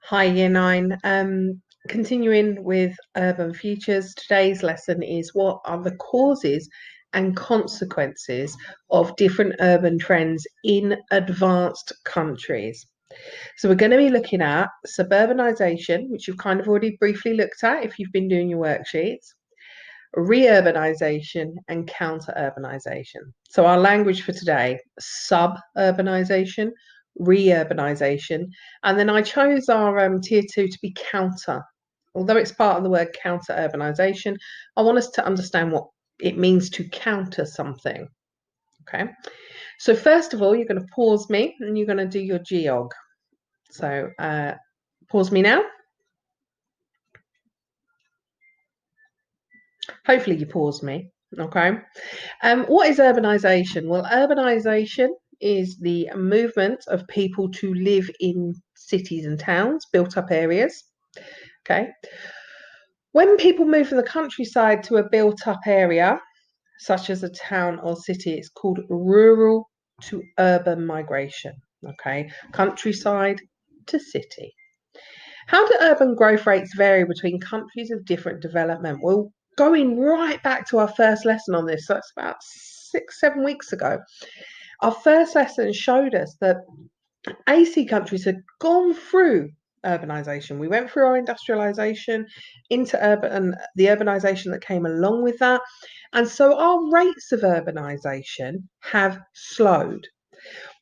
Hi, Year 9. Continuing with Urban Futures, today's lesson is what are the causes and consequences of different urban trends in advanced countries. So we're going to be looking at suburbanization, which you've kind of already briefly looked at if you've been doing your worksheets, reurbanization and counter-urbanization. So our language for today, suburbanization, reurbanization, and then I chose our tier 2 to be counter. Although it's part of the word counter-urbanization, I want us to understand what it means to counter something. Okay, so first of all, you're going to pause me and you're going to do your geog. So pause me now. Hopefully you pause me. Okay. What is urbanization? Well, urbanization is the movement of people to live in cities and towns, built up areas. Okay. When people move from the countryside to a built up area, such as a town or city, it's called rural to urban migration. Okay. Countryside to city. How do urban growth rates vary between countries of different development? Well, going right back to our first lesson on this, so that's about 6, 7 weeks ago, our first lesson showed us that AC countries had gone through urbanization. We went through our industrialization into the urbanization that came along with that. And so our rates of urbanization have slowed.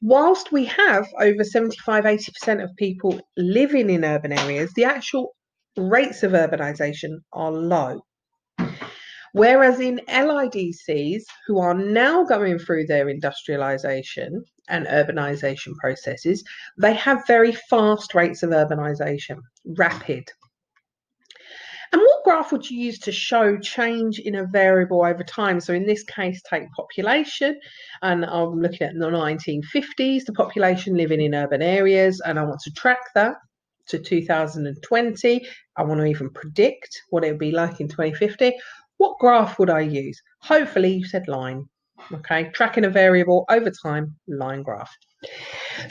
Whilst we have over 75-80% of people living in urban areas, the actual rates of urbanization are low. Whereas in LIDCs, who are now going through their industrialization and urbanization processes, they have very fast rates of urbanization, rapid. And what graph would you use to show change in a variable over time? So in this case, take population, and I'm looking at the 1950s, the population living in urban areas, and I want to track that to 2020. I want to even predict what it would be like in 2050. What graph would I use? Hopefully you said line. Okay, tracking a variable over time, line graph.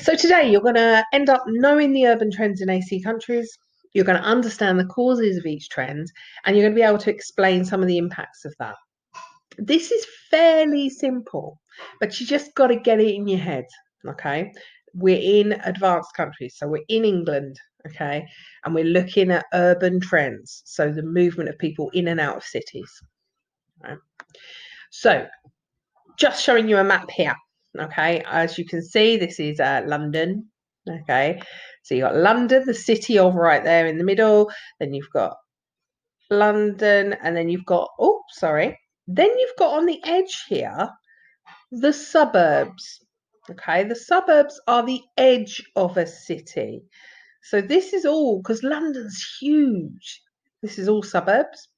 So today you're going to end up knowing the urban trends in AC countries. You're going to understand the causes of each trend, and you're going to be able to explain some of the impacts of that. This is fairly simple, but you just got to get it in your head. Okay, we're in advanced countries, so we're in England. Okay, and we're looking at urban trends, so the movement of people in and out of cities. Right. So just showing you a map here. Okay, as you can see, this is London. Okay, so you got London, the city over right there in the middle. Then you've got London, and then you've got, oh, sorry. Then you've got on the edge here the suburbs. Okay, the suburbs are the edge of a city. So this is all, because London's huge, this is all suburbs.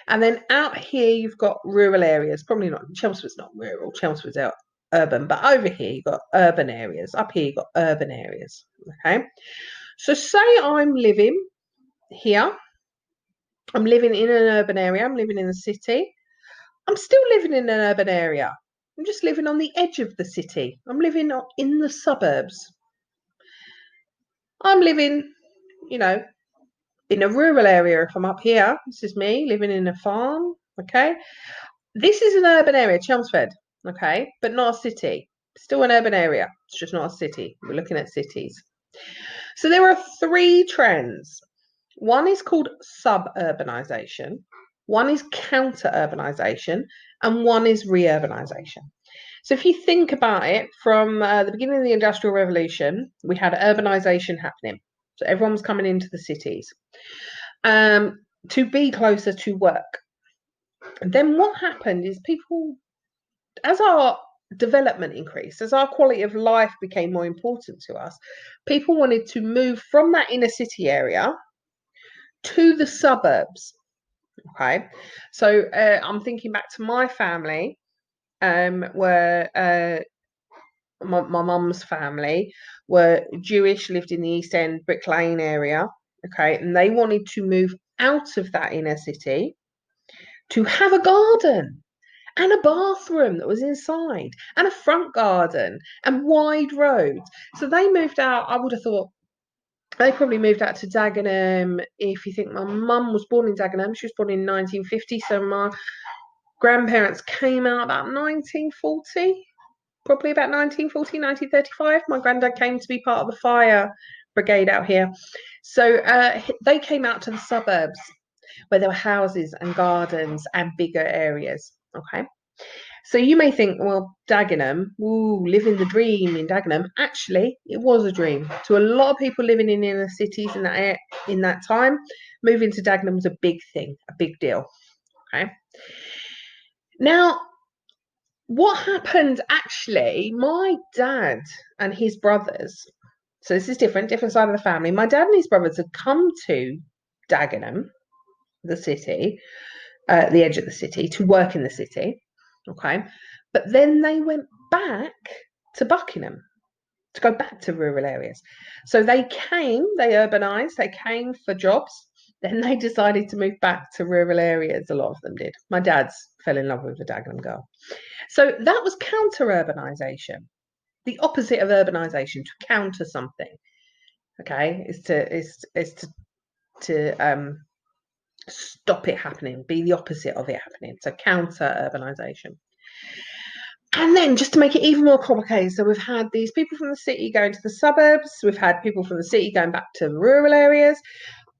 And then out here you've got rural areas. Probably not, Chelmsford's not rural, Chelmsford's out urban, but over here you've got urban areas. Up here you've got urban areas. Okay, so say I'm living here. I'm living in an urban area. I'm living in the city. I'm still living in an urban area. I'm just living on the edge of the city. I'm living in the suburbs. I'm living, you know, in a rural area. If I'm up here, this is me living in a farm. Okay, this is an urban area, Chelmsford. Okay, but not a city. Still an urban area. It's just not a city. We're looking at cities. So there are three trends. One is called suburbanization, one is counter-urbanization, and one is reurbanization. So if you think about it, from the beginning of the Industrial Revolution, we had urbanization happening. So everyone was coming into the cities to be closer to work. And then what happened is people, as our development increased, as our quality of life became more important to us, people wanted to move from that inner city area to the suburbs. Okay, so I'm thinking back to my family, where my mum's family were Jewish, lived in the East End, Brick Lane area. Okay, and they wanted to move out of that inner city to have a garden and a bathroom that was inside and a front garden and wide roads. So they moved out, I would have thought, They probably moved out to Dagenham. If you think my mum was born in Dagenham, she was born in 1950, so my grandparents came out about 1940, probably about 1940, 1935. My granddad came to be part of the fire brigade out here. So they came out to the suburbs where there were houses and gardens and bigger areas. Okay. So you may think, well, Dagenham, ooh, living the dream in Dagenham. Actually, it was a dream to a lot of people living in inner cities in that time. Moving to Dagenham was a big thing, a big deal. Okay. Now, what happened actually? My dad and his brothers. So this is different side of the family. My dad and his brothers had come to Dagenham, the city, the edge of the city, to work in the city. Okay. But then they went back to Buckingham to go back to rural areas. So they urbanized, they came for jobs. Then they decided to move back to rural areas. A lot of them did. My dad's fell in love with a Dagenham girl. So that was counter urbanization, the opposite of urbanization, to counter something. Okay, is to stop it happening, be the opposite of it happening. So counter urbanization. And then just to make it even more complicated, so we've had these people from the city going to the suburbs, we've had people from the city going back to rural areas.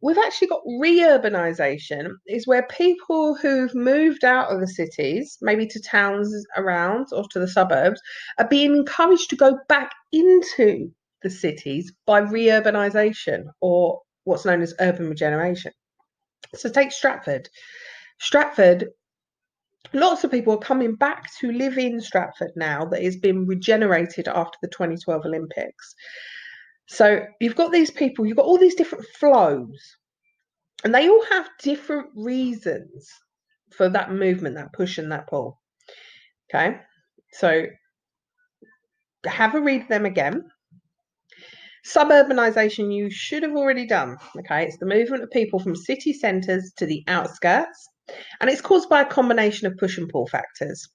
We've actually got re-urbanisation, is where people who've moved out of the cities, maybe to towns around or to the suburbs, are being encouraged to go back into the cities by re-urbanisation, or what's known as urban regeneration. So take Stratford. Stratford, lots of people are coming back to live in Stratford now that has been regenerated after the 2012 Olympics. So you've got these people, you've got all these different flows, and they all have different reasons for that movement, that push and that pull. Okay, so have a read of them again. Suburbanisation, you should have already done. Okay, it's the movement of people from city centres to the outskirts, and it's caused by a combination of push and pull factors.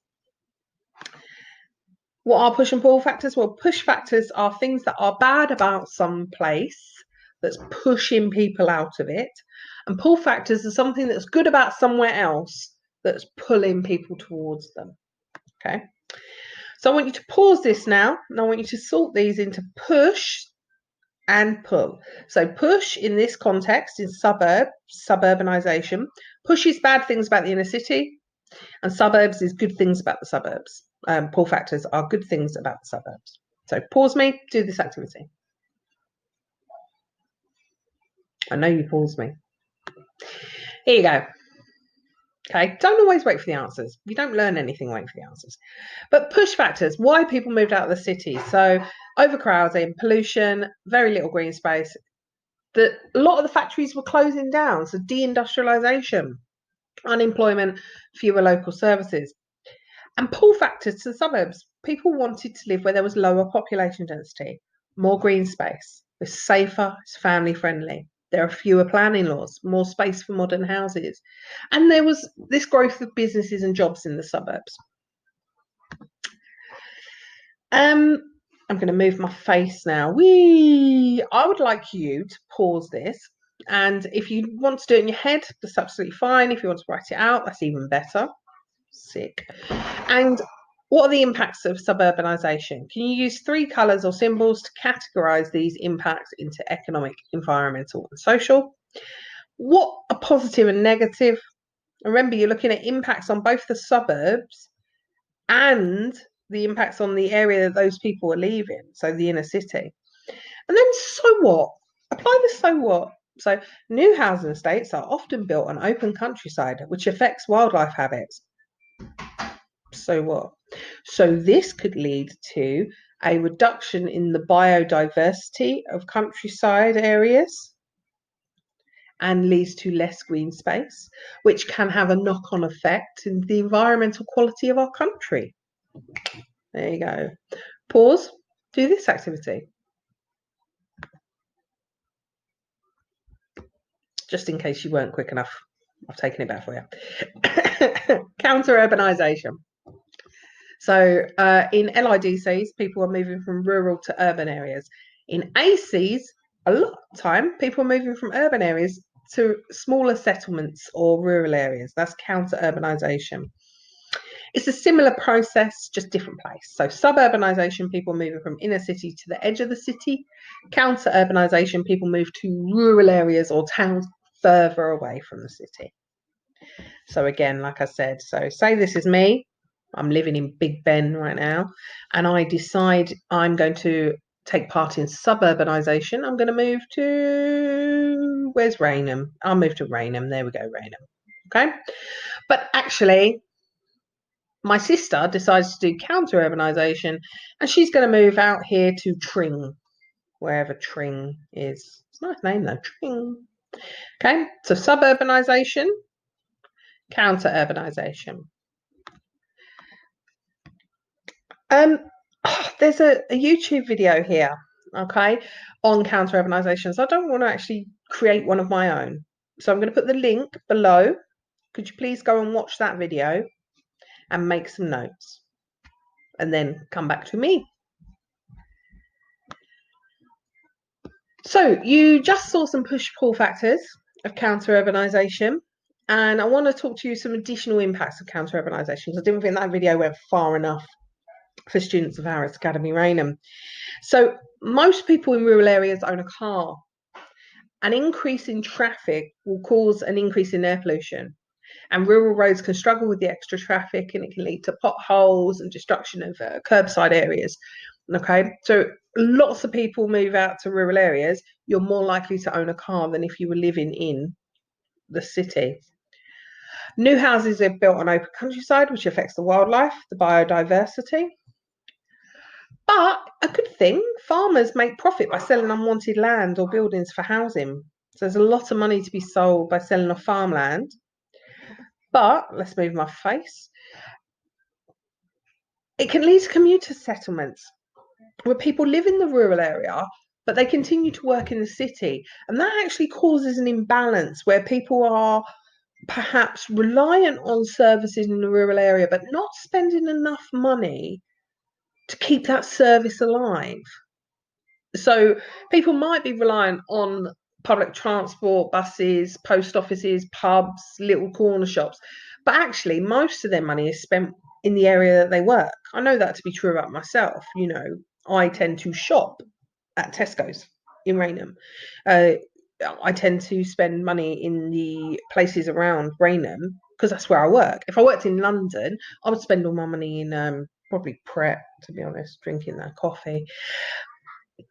What are push and pull factors? Well, push factors are things that are bad about some place that's pushing people out of it. And pull factors are something that's good about somewhere else that's pulling people towards them. Okay. So I want you to pause this now, and I want you to sort these into push and pull. So push in this context is suburbanization. Push is bad things about the inner city, and suburbs is good things about the suburbs. Pull factors are good things about the suburbs. So pause me, do this activity. I know you paused me. Here you go. Okay, don't always wait for the answers. You don't learn anything waiting for the answers. But push factors, why people moved out of the city. So overcrowding, pollution, very little green space. A lot of the factories were closing down. So deindustrialization, unemployment, fewer local services. And pull factors to the suburbs. People wanted to live where there was lower population density, more green space. It's safer, it's family friendly. There are fewer planning laws, more space for modern houses. And there was this growth of businesses and jobs in the suburbs. I'm going to move my face now. I would like you to pause this. And if you want to do it in your head, that's absolutely fine. If you want to write it out, that's even better. Sick. And what are the impacts of suburbanisation? Can you use 3 colours or symbols to categorise these impacts into economic, environmental and social? What are positive and negative? Remember, you're looking at impacts on both the suburbs and the impacts on the area that those people are leaving, so the inner city. And then so what? Apply the so what. So new housing estates are often built on open countryside, which affects wildlife habits. So what? So this could lead to a reduction in the biodiversity of countryside areas and leads to less green space, which can have a knock-on effect in the environmental quality of our country. There you go. Pause. Do this activity. Just in case you weren't quick enough, I've taken it back for you. Counter urbanisation. So in LIDCs, people are moving from rural to urban areas. In ACs, a lot time, people are moving from urban areas to smaller settlements or rural areas. That's counter urbanisation. It's a similar process, just different place. So suburbanisation, people moving from inner city to the edge of the city. Counter urbanisation, people move to rural areas or towns further away from the city. So again, like I said, so say this is me. I'm living in Big Ben right now, and I decide I'm going to take part in suburbanisation. I'm going to move to, where's Rainham? I'll move to Rainham. There we go, Rainham. Okay. But actually, my sister decides to do counter urbanisation, and she's going to move out here to Tring, wherever Tring is. It's a nice name though, Tring. Okay. So suburbanisation, counter urbanisation. There's a YouTube video here, okay, on counter urbanisation. So I don't want to actually create one of my own. So I'm going to put the link below. Could you please go and watch that video and make some notes and then come back to me. So you just saw some push-pull factors of counter urbanisation. And I want to talk to you some additional impacts of counter urbanisation because I didn't think that video went far enough for students of Harrods Academy Rainham. So most people in rural areas own a car. An increase in traffic will cause an increase in air pollution, and rural roads can struggle with the extra traffic, and it can lead to potholes and destruction of curbside areas. Okay, so lots of people move out to rural areas. You're more likely to own a car than if you were living in the city. New houses are built on open countryside, which affects the wildlife, the biodiversity. But a good thing, farmers make profit by selling unwanted land or buildings for housing. So there's a lot of money to be sold by selling off farmland. But let's move my face. It can lead to commuter settlements where people live in the rural area, but they continue to work in the city. And that actually causes an imbalance where people are perhaps reliant on services in the rural area, but not spending enough money to keep that service alive. So people might be reliant on public transport, buses, post offices, pubs, little corner shops, but actually most of their money is spent in the area that they work. I know that to be true about myself. You know, I tend to shop at Tesco's in Rainham. I tend to spend money in the places around Rainham because that's where I work. If I worked in London, I would spend all my money in probably Pret, to be honest, drinking that coffee.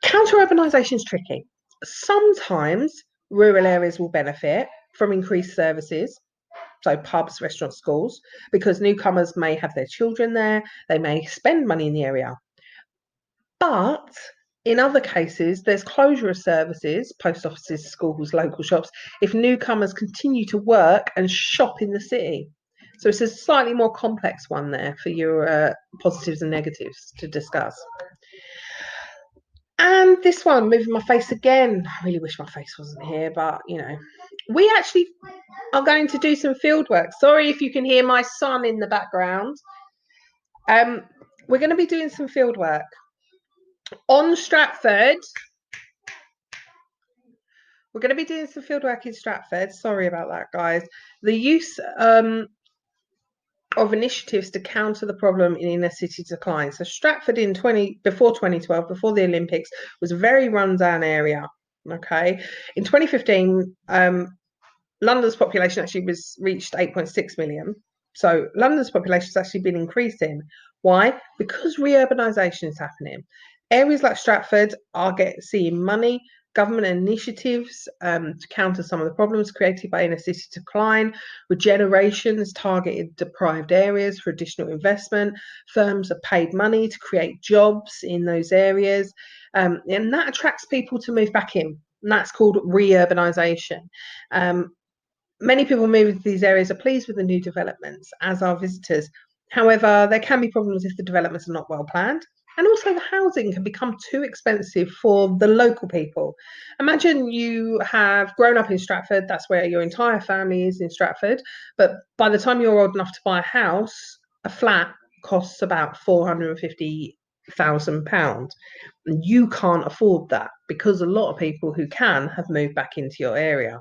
Counter urbanisation is tricky. Sometimes rural areas will benefit from increased services, so pubs, restaurants, schools, because newcomers may have their children there, they may spend money in the area. But in other cases, there's closure of services, post offices, schools, local shops, if newcomers continue to work and shop in the city. So it's a slightly more complex one there for your positives and negatives to discuss. And this one, moving my face again. I really wish my face wasn't here, but you know, we actually are going to do some field work. Sorry if you can hear my son in the background. We're going to be doing some field work on Stratford. We're going to be doing some field work in Stratford. Sorry about that, guys. The use of initiatives to counter the problem in inner city decline. So Stratford before 2012, before the Olympics, was a very run-down area. Okay, in 2015, London's population actually reached 8.6 million. So London's population has actually been increasing. Why? Because reurbanisation is happening. Areas like Stratford are seeing money, government initiatives to counter some of the problems created by inner city decline. Regeneration has targeted deprived areas for additional investment. Firms have paid money to create jobs in those areas. And that attracts people to move back in. And that's called reurbanisation. Many people moving to these areas are pleased with the new developments, as are visitors. However, there can be problems if the developments are not well planned. And also the housing can become too expensive for the local people. Imagine you have grown up in Stratford, that's where your entire family is in Stratford, but by the time you're old enough to buy a house, a flat costs about £1,000. And you can't afford that because a lot of people who can have moved back into your area.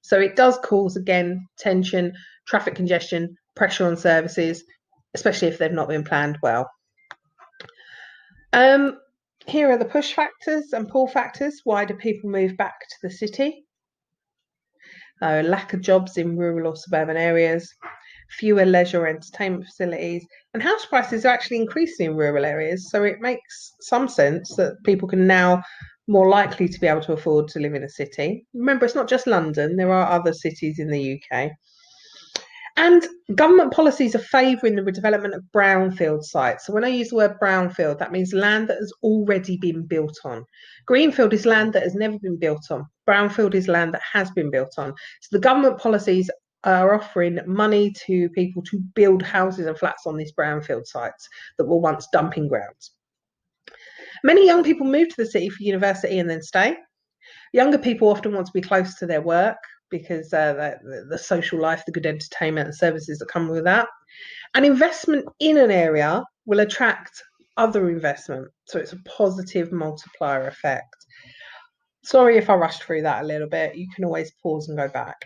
So it does cause, again, tension, traffic congestion, pressure on services, especially if they've not been planned well. Here are the push factors and pull factors. Why do people move back to the city? Lack of jobs in rural or suburban areas, fewer leisure or entertainment facilities, and house prices are actually increasing in rural areas. So it makes some sense that people can now more likely to be able to afford to live in a city. Remember, it's not just London, there are other cities in the UK. And government policies are favouring the redevelopment of brownfield sites. So when I use the word brownfield, that means land that has already been built on. Greenfield is land that has never been built on. Brownfield is land that has been built on. So the government policies are offering money to people to build houses and flats on these brownfield sites that were once dumping grounds. Many young people move to the city for university and then stay. Younger people often want to be close to their work because the social life, the good entertainment and services that come with that. And investment in an area will attract other investment. So it's a positive multiplier effect. Sorry if I rushed through that a little bit. You can always pause and go back.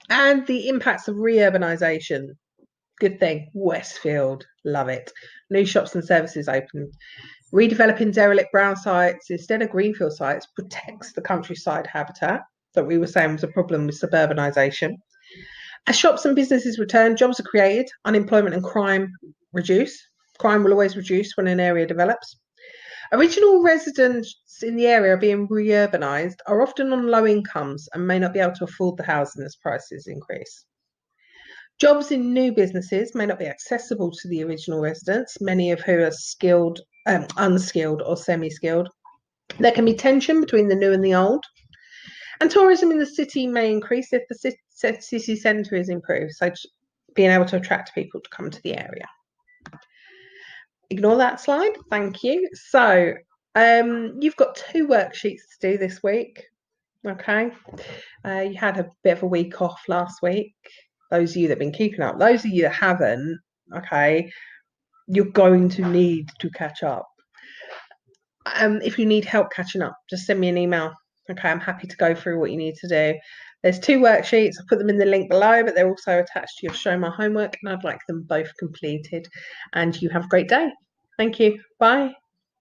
And the impacts of reurbanisation. Good thing. Westfield, love it. New shops and services open. Redeveloping derelict brown sites instead of greenfield sites protects the countryside habitat that we were saying was a problem with suburbanisation. As shops and businesses return, jobs are created, unemployment and crime reduce. Crime will always reduce when an area develops. Original residents in the area being reurbanised are often on low incomes and may not be able to afford the housing as prices increase. Jobs in new businesses may not be accessible to the original residents, many of who are skilled, unskilled or semi-skilled. There can be tension between the new and the old. And tourism in the city may increase if the city centre is improved, so being able to attract people to come to the area. Ignore that slide, thank you. So you've got 2 worksheets to do this week, okay? You had a bit of a week off last week. Those of you that have been keeping up, those of you that haven't, okay, you're going to need to catch up. If you need help catching up, just send me an email. Okay, I'm happy to go through what you need to do. There's 2 worksheets. I'll put them in the link below, but they're also attached to your Show My Homework, and I'd like them both completed. And you have a great day. Thank you. Bye.